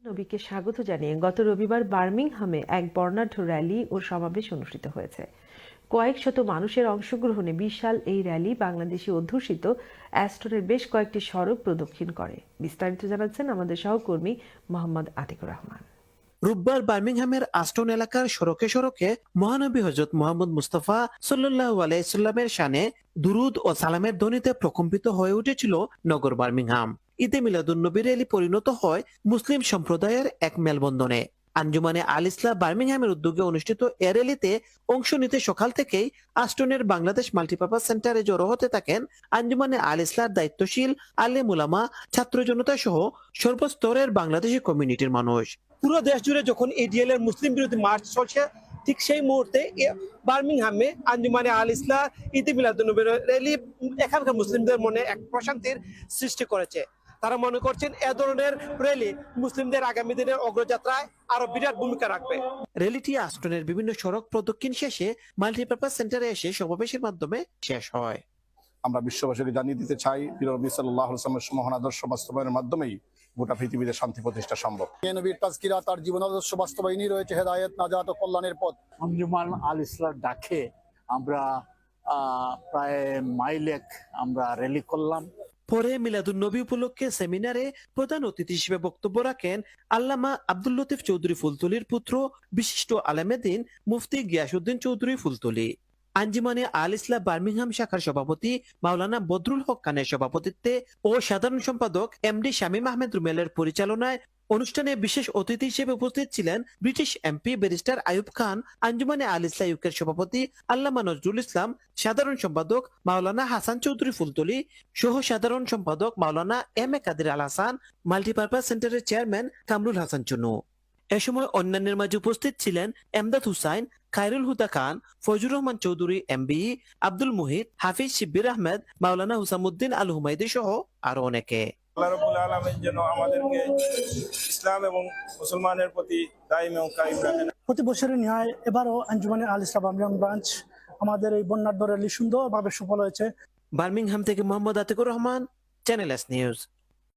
নবীকে স্বাগত জানিয়ে গত রবিবার বার্মিংহামে এক বর্ণাঢ্য র্যালি ও সমাবেশ অনুষ্ঠিত হয়েছে। কয়েক শত মানুষের অংশগ্রহণে বিশাল এই র্যালি বাংলাদেশি অধ্যুষিত অ্যাস্টনের বেশ কয়েকটি সড়ক প্রদক্ষিণ করে। বিস্তারিত জানাচ্ছেন আমাদের সহকর্মী মোহাম্মদ আতিকুর রহমান। রোববার বার্মিংহামের আস্টন এলাকার সড়কে সড়কে মহানবী হযরত মুহাম্মদ মুস্তাফা সাল্লাল্লাহু আলাইহি সাল্লামের শানে দুরুদ ও সালামের ধ্বনিতে প্রকম্পিত হয়ে উঠেছিল নগর বার্মিংহাম। ঈদে মিলাদুন্নবী র্যালি পরিণত হয় মুসলিম সম্প্রদায়ের এক মেলবন্ধনে। আঞ্জুমানে আল ইসলাম বার্মিংহামের উদ্যোগে অনুষ্ঠিত এ র্যালিতে অংশ নিতে সকাল থেকেই আস্টনের বাংলাদেশ মাল্টিপারপাস সেন্টারে জড়ো হতে থাকেন আঞ্জুমানে আল ইসলার দায়িত্বশীল আলেম উলামা, ছাত্র জনতা সহ সর্বস্তরের বাংলাদেশি কমিউনিটির মানুষ। পুরো দেশ জুড়ে যখন এডিএল এর মুসলিম বিরোধী মার্চ চলছে, ঠিক সেই মুহূর্তে বার্মিংহামে আঞ্জুমানে আল ইসলাম ঈদে মিলাদুন্নবী র্যালি এখানকার মুসলিমদের মনে এক প্রশান্তির সৃষ্টি করেছে। তারা মনে করছেন এ ধরনের র্যালি মুসলিমদের আগামী দিনের অগ্রযাত্রায় আরো বিরাট ভূমিকা রাখবে। র্যালিটি আস্টনের বিভিন্ন সড়ক প্রদক্ষিণ শেষে মাল্টিপারপাস সেন্টারে এসে সমাবেশের মাধ্যমে শেষ হয়। আমরা বিশ্ববাসীকে জানিয়ে দিতে চাই, প্রিয় নবী সাল্লাল্লাহু আলাইহি ওয়াসাল্লামের মহান আদর্শ বাস্তবায়নের মাধ্যমেই গোটা পৃথিবীতে শান্তি প্রতিষ্ঠা সম্ভব। নবীর তাজকিরা, তার জীবন আদর্শ বাস্তবায়নই রয়েছে হেদায়েত, নাজাত ও কল্যাণের পথ। আঞ্জুমান আল ইসলাম ডাকে আমরা প্রায় মাইলেক আমরা র্যালি করলাম। পরে মিলাদুন্নবী উপলক্ষে সেমিনারে প্রধান অতিথি হিসেবে বক্তব্য রাখেন আল্লামা আব্দুল লতিফ চৌধুরী ফুলতলির পুত্র বিশিষ্ট আলেমেদ্দিন মুফতি গিয়াসউদ্দিন চৌধুরী ফুলতলি। আঞ্জুমানে আল ইসলাম বার্মিংহাম শাখার সভাপতি মাওলানা বদরুল হক খানের সভাপতিত্বে ও সাধারণ সম্পাদক এমডি শামীম আহমেদ রুমেলের পরিচালনায় অনুষ্ঠানে বিশেষ অতিথি হিসেবে উপস্থিত ছিলেন British MP barrister Ayub Khan, আঞ্জুমানে আল ইসলাম ইউকের সভাপতি আল্লামা নজরুল ইসলাম, সাধারণ সম্পাদক মাওলানা হাসান চৌধুরী ফুলতলি, সহ সাধারণ সম্পাদক মাওলানা M A Quader Al Hasan, multipurpose সেন্টারের চেয়ারম্যান কামরুল হাসান চুনু। এ সময় অন্যান্যের মাঝে উপস্থিত ছিলেন এমদাদ হুসাইন, খায়রুল হুদা খান, ফজলুর রহমান চৌধুরী এমবিই, আব্দুল মুহিত, হাফিজ শিব্বির আহমেদ, মাওলানা হুসামুদ্দিন আল হুমায়দি সহ আরো অনেকে। আল্লাহ রাব্বুল আলামিন যেন আমাদেরকে ইসলাম এবং মুসলমানের প্রতি দায়িম এবং কায়েম রাখেন। প্রতি বছরের ন্যায় এবারও আঞ্জুমানে আল ইসলাম বার্মিংহাম ব্রাঞ্চ আমাদের এই বন্যাঢ্য র্যালি সুন্দরভাবে সফল হয়েছে। বার্মিংহাম থেকে Mohammad Atikur Rahman, channel S news.